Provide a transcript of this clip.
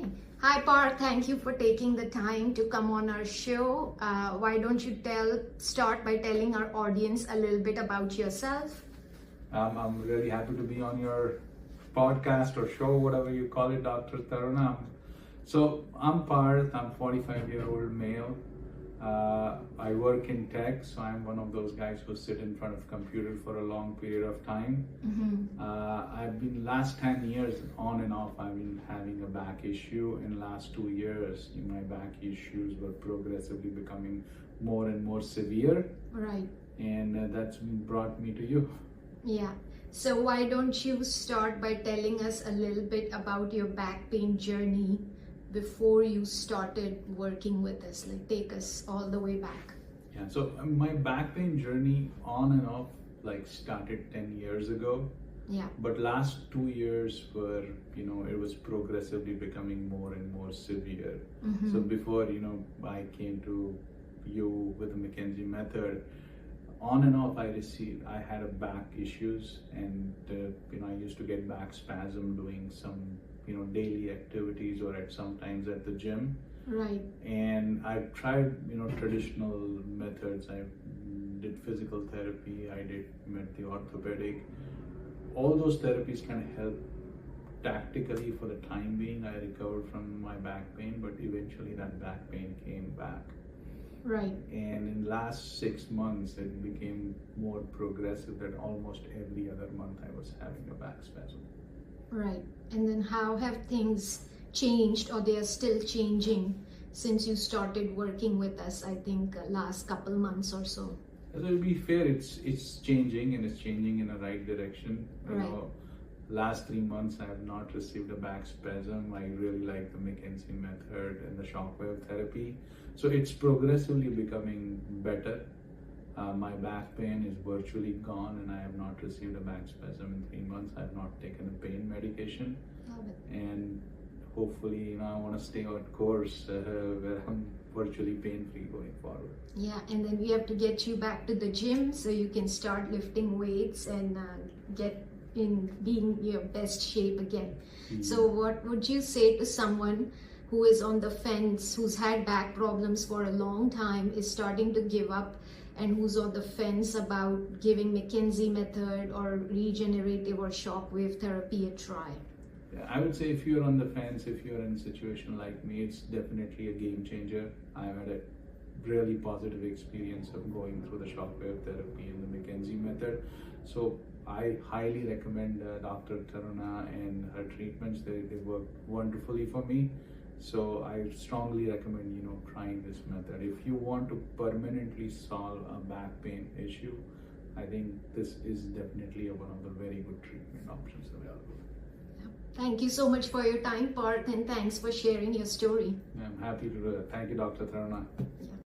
Okay. Hi Parth, thank you for taking the time to come on our show. Why don't you start by telling our audience a little bit about yourself? I'm really happy to be on your podcast or show, whatever you call it, Dr. Taruna. So I'm Parth, I'm 45-year-old male. I work in tech, so I'm one of those guys who sit in front of computer for a long period of time. I've been last 10 years on and off, I've been having a back issue. In last 2 years, my back issues were progressively becoming more and more severe. Right. And that's brought me to you. Yeah. So why don't you start by telling us a little bit about your back pain journey before you started working with us? Like, take us all the way back. Yeah, so my back pain journey on and off started 10 years ago. Yeah. But last 2 years were, it was progressively becoming more and more severe. So before, I came to you with the McKenzie method, on and off I had a back issues, and I used to get back spasm doing some daily activities or sometimes at the gym. Right. And I tried traditional methods. I did physical therapy, I met the orthopedic. All those therapies kind of helped tactically for the time being. I recovered from my back pain, but eventually that back pain came back. Right. And in last 6 months, it became more progressive that almost every other month I was having a back spasm. Right. And then how have things changed, or they are still changing since you started working with us, I think last couple months or so? So to be fair, it's changing, and it's changing in the right direction. Right. Last 3 months I have not received a back spasm. I really like the McKenzie method and the shockwave therapy. So it's progressively becoming better. My back pain is virtually gone, and I have not received a back spasm in 3 months. I have not taken a pain medication. Love it. And hopefully, I want to stay on course where I'm virtually pain-free going forward. Yeah, and then we have to get you back to the gym so you can start lifting weights and get in being your best shape again. So what would you say to someone who is on the fence, who's had back problems for a long time, is starting to give up, and who's on the fence about giving McKenzie method or regenerative or shockwave therapy a try? Yeah, I would say if you're on the fence, if you're in a situation like me, it's definitely a game changer. I've had a really positive experience of going through the shockwave therapy and the McKenzie method. So I highly recommend Dr. Taruna and her treatments. They work wonderfully for me. So I strongly recommend, trying this method. If you want to permanently solve a back pain issue, I think this is definitely one of the very good treatment options available. Thank you so much for your time, Parth, and thanks for sharing your story. I'm happy to. Thank you, Dr. Taruna. Yeah.